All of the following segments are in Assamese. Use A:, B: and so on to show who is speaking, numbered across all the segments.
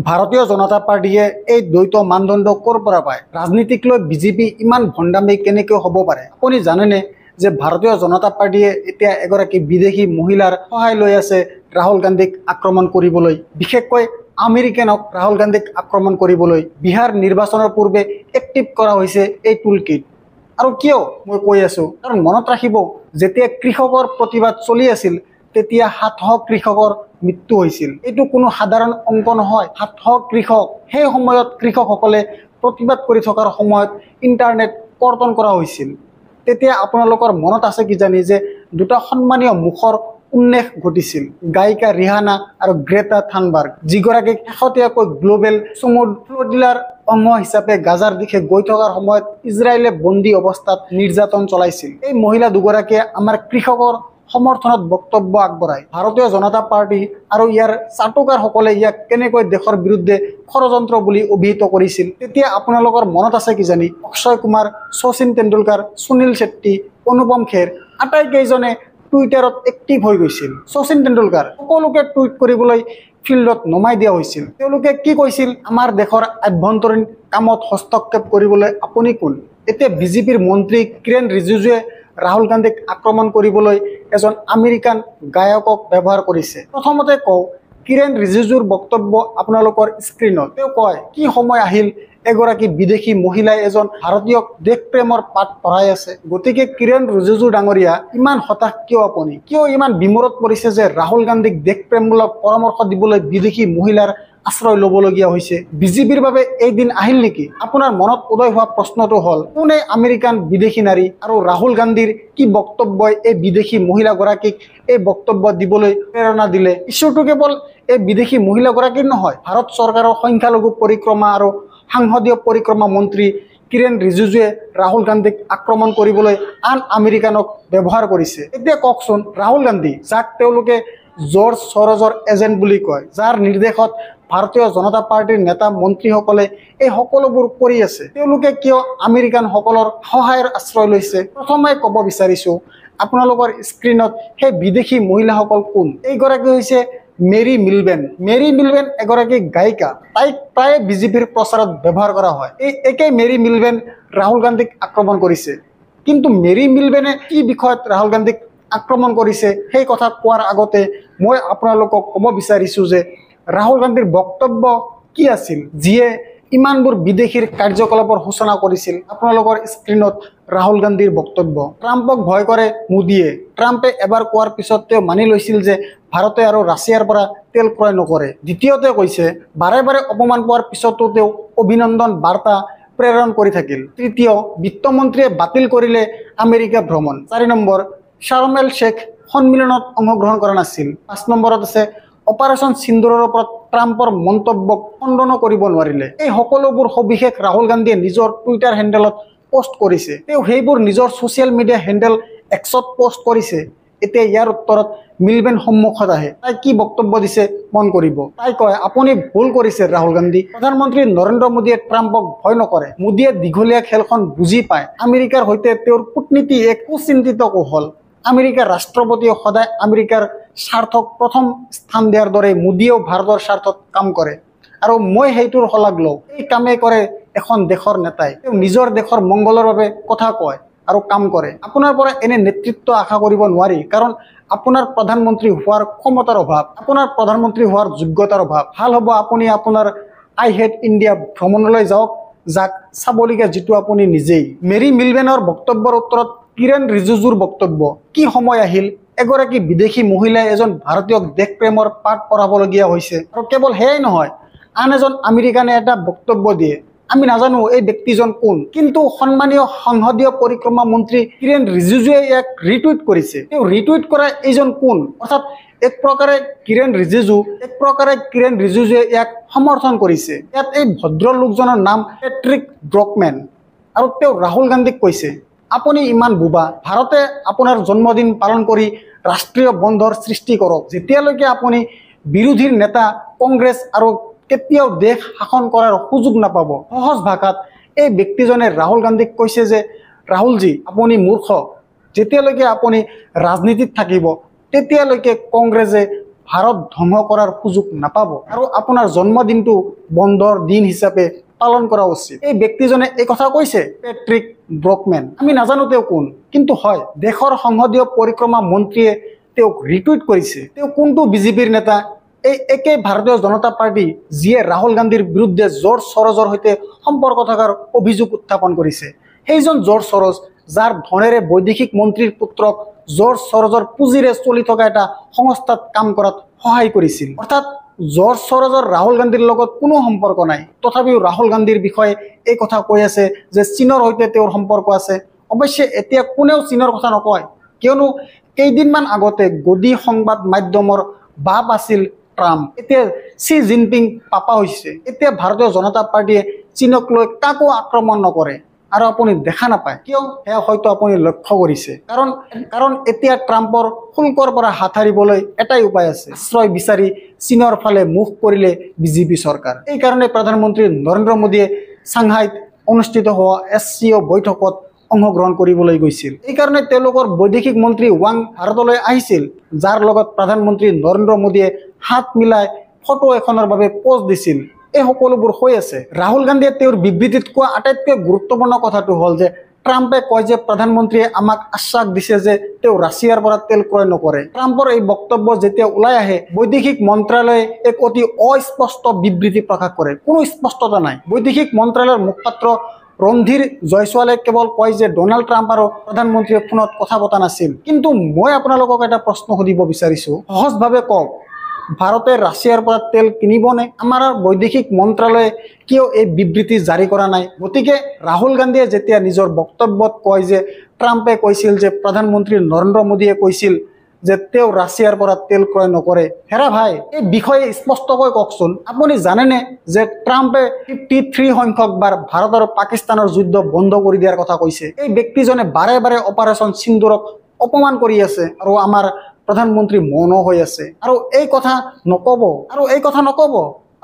A: ভাৰতীয় জনতা পাৰ্টিয়ে এই দ্বৈত মানদণ্ড ক'ৰ পৰা পায়? ৰাজনীতিক লৈ বিজেপি ইমান ভণ্ডামি কেনেকৈ হ'ব পাৰে? আপুনি জানেনে যে ভাৰতীয় জনতা পাৰ্টিয়ে এতিয়া এগৰাকী বিদেশী মহিলাৰ সহায় লৈ আছে ৰাহুল গান্ধীক আক্ৰমণ কৰিবলৈ, বিশেষকৈ আমেৰিকানক ৰাহুল গান্ধীক আক্ৰমণ কৰিবলৈ বিহাৰ নিৰ্বাচনৰ পূৰ্বে এক্টিভ কৰা হৈছে এই টুলকিট। আৰু কিয় মই কৈ আছোঁ, কাৰণ মনত ৰাখিব, যেতিয়া কৃষকৰ প্ৰতিবাদ চলি আছিল তেতিয়া 700 কৃষকৰ মৃত্যু হৈছিল। এইটো কোনো সাধাৰণ অংক নহয়। 700 কৃষক, সেই সময়ত কৃষকসকলে প্ৰতিবাদ কৰি থকাৰ সময়ত ইণ্টাৰনেট কৰ্তন কৰা হৈছিল। তেতিয়া আপোনালোকৰ মনত আছে কিজানি যে দুটা সন্মানীয় মুখৰ উন্মেষ ঘটিছিল, গায়িকা ৰিহানা আৰু গ্ৰেটা থানবাৰ্গ, যিগৰাকীক শেহতীয়াকৈ গ্ল'বেল চুমুৰ ফ্ল'ডিলাৰ অংশ হিচাপে গাজাৰ দিশে গৈ থকাৰ সময়ত ইজৰাইলে বন্দী অৱস্থাত নিৰ্যাতন চলাইছিল। এই মহিলা দুগৰাকীয়ে আমাৰ কৃষকৰ সমৰ্থনত বক্তব্য আগবঢ়ায়। ভাৰতীয় জনতা পাৰ্টি আৰু ইয়াৰ চাটুকাৰসকলে ইয়াক কেনেকৈ দেশৰ বিৰুদ্ধে ষড়যন্ত্ৰ বুলি অভিহিত কৰিছিল। তেতিয়া আপোনালোকৰ মনত আছে কিজানি অক্ষয় কুমাৰ, শচীন তেণ্ডুলকাৰ, সুনীল ছেত্ৰী, অনুপম খেৰ আটাইকেইজনে টুইটাৰত এক্টিভ হৈ গৈছিল। শচীন তেণ্ডুলকাৰ সকলোকে টুইট কৰিবলৈ ফিল্ডত নমাই দিয়া হৈছিল। তেওঁলোকে কি কৈছিল? আমাৰ দেশৰ আভ্যন্তৰীণ কামত হস্তক্ষেপ কৰিবলৈ আপুনি কোন? এতিয়া বিজেপিৰ মন্ত্ৰী কিৰেণ ৰিজিজুৱে ৰাহুল গান্ধীক আক্ৰমণ কৰিবলৈ এজন আমেৰিকান গায়কক ব্যৱহাৰ কৰিছে। প্ৰথমতে কওঁ, কিৰেণ ৰিজিজুৰ বক্তব্য আপোনালোকৰ স্ক্ৰীণত। তেওঁ কয়, কি সময় আহিল এগৰাকী বিদেশী মহিলাই এজন ভাৰতীয়ক দেশপ্ৰেমৰ পাঠ পঢ়াই আছে। গতিকে কিৰেণ ৰিজিজু ডাঙৰীয়া, ইমান হতাশ কিয় আপুনি? কিয় ইমান বিমূৰত পৰিছে যে ৰাহুল গান্ধীক দেশপ্ৰেমমূলক পৰামৰ্শ দিবলৈ বিদেশী মহিলাৰ আশ্ৰয় ল'বলগীয়া হৈছে? বিজেপিৰ বাবে এই দিন আহিল নেকি? আপোনাৰ মনত উদয় হোৱা প্ৰশ্নটো হ'ল, কোনে আমেৰিকান বিদেশী নাৰী আৰু ৰাহুল গান্ধীৰ কি বক্তব্যই এই বিদেশী মহিলাগৰাকীক এই বক্তব্য দিবলৈ প্ৰেৰণা দিলে? ইছ্যুটো কেৱল এই বিদেশী মহিলাগৰাকীৰ নহয়, ভাৰত চৰকাৰৰ সংখ্যালঘু পৰিক্ৰমা আৰু সাংসদীয় পৰিক্ৰমা মন্ত্ৰী কিৰেণ ৰিজিজুৱে ৰাহুল গান্ধীক আক্ৰমণ কৰিবলৈ আন আমেৰিকানক ব্যৱহাৰ কৰিছে। এতিয়া কওকচোন, ৰাহুল গান্ধী, যাক তেওঁলোকে জৰ্জ সৰজৰ এজেণ্ট বুলি কয়, যাৰ নিৰ্দেশত ভাৰতীয় জনতা পাৰ্টিৰ নেতা মন্ত্ৰীসকলে এই সকলোবোৰ কৰি আছে, তেওঁলোকে কিয় আমেৰিকানসকলৰ সহায়ৰ আশ্ৰয় লৈছে? প্ৰথমে ক'ব বিচাৰিছোঁ, আপোনালোকৰ স্ক্ৰীণত সেই বিদেশী মহিলাসকল কোন? এইগৰাকী হৈছে মেৰী মিলবেন। মেৰী মিলবেন এগৰাকী গায়িকা। তাইক প্ৰায়ে বিজেপিৰ প্ৰচাৰত ব্যৱহাৰ কৰা হয়। এই একেই মেৰী মিলবেন ৰাহুল গান্ধীক আক্ৰমণ কৰিছে। কিন্তু মেৰী মিলবেনে কি বিষয়ত ৰাহুল গান্ধীক আক্ৰমণ কৰিছে সেই কথা কোৱাৰ আগতে মই আপোনালোকক ক'ব বিচাৰিছোঁ যে ৰাহুল গান্ধীৰ বক্তব্য কি আছিল যিয়ে ইমানবোৰ বিদেশীৰ কাৰ্যকলাপৰ সূচনা কৰিছিল। আপোনালোকৰ স্ক্ৰীণত ৰাহুল গান্ধীৰ বক্তব্য। ট্ৰাম্পক ভয় কৰে মোদীয়ে। ট্ৰাম্পে এবাৰ কোৱাৰ পিছত তেওঁ মানি লৈছিল যে ভাৰতে আৰু ৰাছিয়াৰ পৰা তেল ক্ৰয় নকৰে। দ্বিতীয়তে কৈছে, বাৰে বাৰে অপমান পোৱাৰ পিছতো তেওঁ অভিনন্দন বাৰ্তা প্ৰেৰণ কৰি থাকিল। তৃতীয়, বিত্তমন্ত্ৰীয়ে বাতিল কৰিলে আমেৰিকা ভ্ৰমণ। 4 নম্বৰ, শাৰ্ম এল শ্বেখ সন্মিলনত অংশগ্ৰহণ কৰা নাছিল। 5 নম্বৰত আছে, অপাৰেশ্যন সিন্দুৰৰ ওপৰত ট্ৰাম্পৰ মন্তব্যক খণ্ডন কৰিব নোৱাৰিলে। এই সকলোবোৰ সবিশেষ ৰাহুল গান্ধীয়ে নিজৰ টুইটাৰ হেণ্ডেলত পোষ্ট কৰিছে। তেওঁ সেইবোৰ নিজৰ ছ'চিয়েল মিডিয়া হেণ্ডেল এক্সত পোষ্ট কৰিছে। এতিয়া ইয়াৰ উত্তৰত মিলবেন সন্মুখত আহে। তাই কি বক্তব্য দিছে মন কৰিব। তাই কয়, আপুনি ভুল কৰিছে ৰাহুল গান্ধী। প্ৰধানমন্ত্ৰী নৰেন্দ্ৰ মোদীয়ে ট্ৰাম্পক ভয় নকৰে। মোদীয়ে দীঘলীয়া খেলখন বুজি পায়। আমেৰিকাৰ সৈতে তেওঁৰ কূটনীতি এক সুচিন্তিত কৌশল। আমেৰিকাৰ ৰাষ্ট্ৰপতিয়ে সদায় আমেৰিকাৰ স্বাৰ্থক প্ৰথম স্থান দিয়াৰ দৰে মোদীয়েও ভাৰতৰ স্বাৰ্থত কাম কৰে, আৰু মই সেইটোৰ শলাগ লওঁ। এই কামেই কৰে এখন দেশৰ নেতাই। তেওঁ নিজৰ দেশৰ মংগলৰ বাবে কথা কয় আৰু কাম কৰে। আপোনাৰ পৰা এনে নেতৃত্ব আশা কৰিব নোৱাৰি, কাৰণ আপোনাৰ প্ৰধানমন্ত্ৰী হোৱাৰ ক্ষমতাৰ অভাৱ, আপোনাৰ প্ৰধানমন্ত্ৰী হোৱাৰ যোগ্যতাৰ অভাৱ। ভাল হ'ব আপুনি আপোনাৰ আই হেট ইণ্ডিয়া ভ্ৰমণলৈ যাওক, যাক চাবলগীয়া যিটো আপুনি নিজেই। মেৰী মিলবেনৰ বক্তব্যৰ উত্তৰত কিৰেণ ৰিজিজুৰ বক্তব্য। কি সময় আহিল এগৰাকী বিদেশী মহিলাই এজন ভাৰতীয়ক দেশপ্ৰেমৰ পাঠ পঢ়াবলগীয়া হৈছে। আৰু কেৱল সেয়াই নহয়, আন এজন আমেৰিকানে এটা বক্তব্য দিয়ে। আমি নাজানো এই ব্যক্তিজন কোন, কিন্তু সন্মানীয় সংসদীয় পৰিক্ৰমা মন্ত্ৰী কিৰেণ ৰিজিজুৱে ইয়াক ৰিটুইট কৰিছে। তেওঁ ৰিটুইট কৰা এইজন কোন? অৰ্থাৎ এক প্ৰকাৰে কিৰেণ ৰিজিজুৱে ইয়াক সমৰ্থন কৰিছে। ইয়াত এই ভদ্ৰলোকজনৰ নাম পেট্ৰিক ব্ৰকমেন, আৰু তেওঁ ৰাহুল গান্ধীক কৈছে, আপুনি ইমান বোবা। ভাৰতে আপোনাৰ জন্মদিন পালন কৰি ৰাষ্ট্ৰীয় বন্ধৰ সৃষ্টি কৰক। যেতিয়ালৈকে আপুনি বিৰোধীৰ নেতা কংগ্ৰেছ আৰু কেতিয়াও দেশ শাসন কৰাৰ সুযোগ নাপাব। সহজ ভাষাত এই ব্যক্তিজনে ৰাহুল গান্ধীক কৈছে যে, ৰাহুলজী, আপুনি মূৰ্খ। যেতিয়ালৈকে আপুনি ৰাজনীতিত থাকিব তেতিয়ালৈকে কংগ্ৰেছে ভাৰত ধ্বংস কৰাৰ সুযোগ নাপাব আৰু আপোনাৰ জন্মদিনটো বন্ধৰ দিন হিচাপে পালন কৰা উচিত। এই ব্যক্তিজনে এই কথা কৈছে, পেট্ৰিক ব্ৰকমেন। আমি নাজানো তেওঁ কোন, কিন্তু হয় দেশৰ সংসদীয় পৰিক্ৰমা মন্ত্ৰীয়ে তেওঁক ৰিটুইট কৰিছে। তেওঁ কোনটো বিজেপিৰ নেতা? এই একে ভাৰতীয় জনতা পাৰ্টি যিয়ে ৰাহুল গান্ধীৰ বিৰুদ্ধে জৰ্জ সৰজৰ সৈতে সম্পৰ্ক থকাৰ অভিযোগ উত্থাপন কৰিছে। সেইজন জৰ্জ সৰজ, যাৰ ধনেৰে বৈদেশিক মন্ত্ৰীৰ পুত্ৰক জৰ্জ সৰজৰ পুঁজিৰে চলি থকা এটা সংস্থাত কাম কৰাত সহায় কৰিছিল। অৰ্থাৎ জৰ্জ সৰজৰ ৰাহুল গান্ধীৰ লগত কোনো সম্পৰ্ক নাই, তথাপিও ৰাহুল গান্ধীৰ বিষয়ে এই কথা কৈ আছে যে চীনৰ সৈতে তেওঁৰ সম্পৰ্ক আছে। অৱশ্যে এতিয়া কোনেও চীনৰ কথা নকয়, কিয়নো কেইদিনমান আগতে গদি সংবাদ মাধ্যমৰ বাপ আছিল ট্ৰাম্প। এতিয়া শ্বি জিনপিং পাপা হৈছে। এতিয়া ভাৰতীয় জনতা পাৰ্টীয়ে চীনক লৈ কাকো আক্ৰমণ নকৰে আৰু আপুনি দেখা নাপায়। কিয়? সেয়া হয়তো আপুনি লক্ষ্য কৰিছে। কাৰণ এতিয়া ট্ৰাম্পৰ শুল্কৰ পৰা হাত সাৰিবলৈ এটাই উপায় আছে, আশ্ৰয় বিচাৰি চীনৰ ফালে মুখ কৰিলে বিজেপি চৰকাৰ। এইকাৰণে প্ৰধানমন্ত্ৰী নৰেন্দ্ৰ মোদীয়ে চাংহাইত অনুষ্ঠিত হোৱা SCO বৈঠকত অংশগ্ৰহণ কৰিবলৈ গৈছিল। এইকাৰণে তেওঁলোকৰ বৈদেশিক মন্ত্ৰী ৱাং ভাৰতলৈ আহিছিল, যাৰ লগত প্ৰধানমন্ত্ৰী নৰেন্দ্ৰ মোদীয়ে হাত মিলাই ফটো এখনৰ বাবে পোজ দিছিল। এই সকলোবোৰ হৈ আছে। ৰাহুল গান্ধীয়ে তেওঁৰ বিবৃতিত কোৱা আটাইতকৈ গুৰুত্বপূৰ্ণ কথাটো হ'ল যে ট্ৰাম্পে কয় যে প্ৰধানমন্ত্ৰীয়ে আমাক আশ্বাস দিছে যে তেওঁ ৰাছিয়াৰ পৰা তেল ক্ৰয় নকৰে। ট্ৰাম্পৰ এই বক্তব্য যেতিয়া ওলাই আহে, বৈদেশিক মন্ত্ৰালয়ে এক অতি অস্পষ্ট বিবৃতি প্ৰকাশ কৰে। কোনো স্পষ্টতা নাই। বৈদেশিক মন্ত্ৰালয়ৰ মুখপাত্ৰ ৰন্ধীৰ জয়ছোৱালে কেৱল কয় যে ডনাল্ড ট্ৰাম্প আৰু প্ৰধানমন্ত্ৰীয়ে ফোনত কথা পতা নাছিল। কিন্তু মই আপোনালোকক এটা প্ৰশ্ন সুধিব বিচাৰিছোঁ, সহজভাৱে কওক, ভাৰতে ৰাছিয়াৰ পৰা তেল কিনিবনে? আমাৰ বৈদেশিক মন্ত্ৰালয়ে কিয় এই বিবৃতি জাৰি কৰা নাই? গতিকে ৰাহুল গান্ধীয়ে যেতিয়া নিজৰ বক্তব্যত কয় যে ট্ৰাম্পে কৈছিল যে প্ৰধানমন্ত্ৰী নৰেন্দ্ৰ মোদীয়ে কৈছিল যে তেওঁ ৰাছিয়াৰ পৰা তেল ক্ৰয় নকৰে, হেৰা ভাই, এই বিষয়ে স্পষ্টকৈ কওকচোন। আপুনি জানেনে যে ট্ৰাম্পে 53 সংখ্যক বাৰ ভাৰত আৰু পাকিস্তানৰ যুদ্ধ বন্ধ কৰি দিয়াৰ কথা কৈছে? এই ব্যক্তিজনে বাৰে বাৰে অপাৰেশ্যন সিন্দুৰক অপমান কৰি আছে আৰু আমাৰ প্ৰধানমন্ত্ৰী মৌন হৈ আছে আৰু এই কথা নকব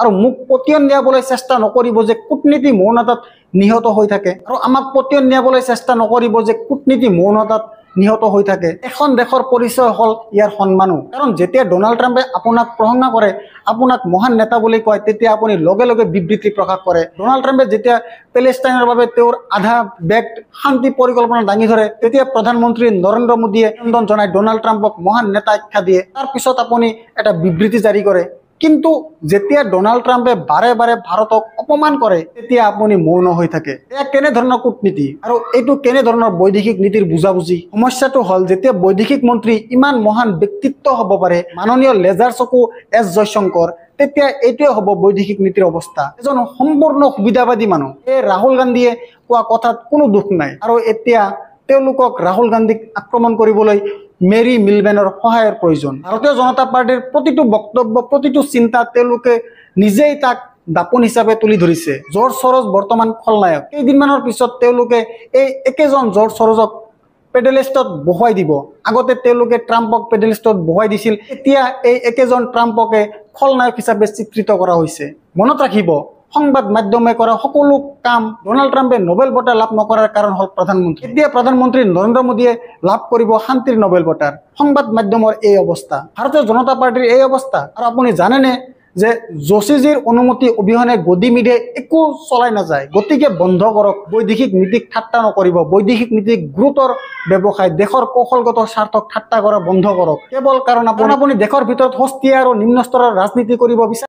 A: আৰু মোক পতিয়ন দিয়াবলৈ চেষ্টা নকৰিব যে কূটনীতি মৌনতাত নিহত হৈ থাকে, আৰু আমাক পতিয়ন দিয়াবলৈ চেষ্টা নকৰিব যে কূটনীতি মৌনতাত নিহত হৈ থাকে। এখন দেশৰ পৰিচয় হ'ল ইয়াৰ সন্মানো। কাৰণ যেতিয়া ডনাল্ড ট্ৰাম্পে আপোনাক প্ৰশংসা কৰে, আপোনাক মহান নেতা বুলি কয়, তেতিয়া আপুনি লগে লগে বিবৃতি প্ৰকাশ কৰে। ডনাল্ড ট্ৰাম্পে যেতিয়া পেলেষ্টাইনৰ বাবে তেওঁৰ আধা বেগ শান্তি পৰিকল্পনা দাঙি ধৰে, তেতিয়া প্ৰধানমন্ত্ৰী নৰেন্দ্ৰ মোদীয়ে অভিনন্দন জনাই ডনাল্ড ট্ৰাম্পক মহান নেতা আখ্যা দিয়ে। তাৰপিছত আপুনি এটা বিবৃতি জাৰি কৰে। কিন্তু যেতিয়া ডনাল্ড ট্ৰাম্পে বাৰে বাৰে ভাৰতক অপমান কৰে, তেতিয়া আপুনি মৌন হৈ থাকে। এয়া কেনেধৰণৰ কূটনীতি আৰু এইটো কেনেধৰণৰ বৈদেশিক নীতিৰ বুজাবুজি? সমস্যাটো হ'ল যেতিয়া বৈদেশিক মন্ত্ৰী ইমান মহান ব্যক্তিত্ব হ'ব পাৰে, মাননীয় লেজাৰ চকু S জয়শংকৰ, তেতিয়া এইটোৱে হ'ব বৈদেশিক নীতিৰ অৱস্থা। এজন সম্পূৰ্ণ সুবিধাবাদী মানুহ। এই ৰাহুল গান্ধীয়ে কোৱা কথাত কোনো দুখ নাই আৰু এতিয়া তেওঁলোকক ৰাহুল গান্ধীক আক্ৰমণ কৰিবলৈ মেৰী মিলবেনৰ সহায়ৰ প্ৰয়োজন। ভাৰতীয় জনতা পাৰ্টীৰ প্ৰতিটো বক্তব্য, প্ৰতিটো চিন্তা তেওঁলোকে নিজেই তাক দাপোন হিচাপে তুলি ধৰিছে। জৰ্জ সৰজ বৰ্তমান খলনায়ক। কেইদিনমানৰ পিছত তেওঁলোকে এই একেজন জৰ্জ সৰজক পেডেলিষ্টত বহুৱাই দিব। আগতে তেওঁলোকে ট্ৰাম্পক পেডেলিষ্টত বহুৱাই দিছিল, এতিয়া এই একেজন ট্ৰাম্পকে খলনায়ক হিচাপে চিত্ৰিত কৰা হৈছে। মনত ৰাখিব, সংবাদ মাধ্যমে কৰা সকলো কাম ডনাল্ড ট্ৰাম্পে নোবেল বঁটা লাভ নকৰাৰ কাৰণ হ'ল প্ৰধানমন্ত্ৰী। এতিয়া প্ৰধানমন্ত্ৰী নৰেন্দ্ৰ মোদীয়ে লাভ কৰিব শান্তিৰ নোবেল বঁটাৰ। সংবাদ মাধ্যমৰ এই অৱস্থা, ভাৰতীয় জনতা পাৰ্টীৰ এই অৱস্থা। আৰু আপুনি জানেনে যে যোশীজীৰ অনুমতি অবিহনে গদি মিডিয়াই একো চলাই নাযায়। গতিকে বন্ধ কৰক। বৈদেশিক নীতিক ঠাট্টা নকৰিব। বৈদেশিক নীতিক গুৰুতৰ ব্যৱসায়, দেশৰ কৌশলগত স্বাৰ্থক ঠাট্টা কৰা বন্ধ কৰক। কেৱল কাৰণ আপুনি দেশৰ ভিতৰত সস্তীয়া আৰু নিম্ন স্তৰৰ ৰাজনীতি কৰিব বিচাৰে।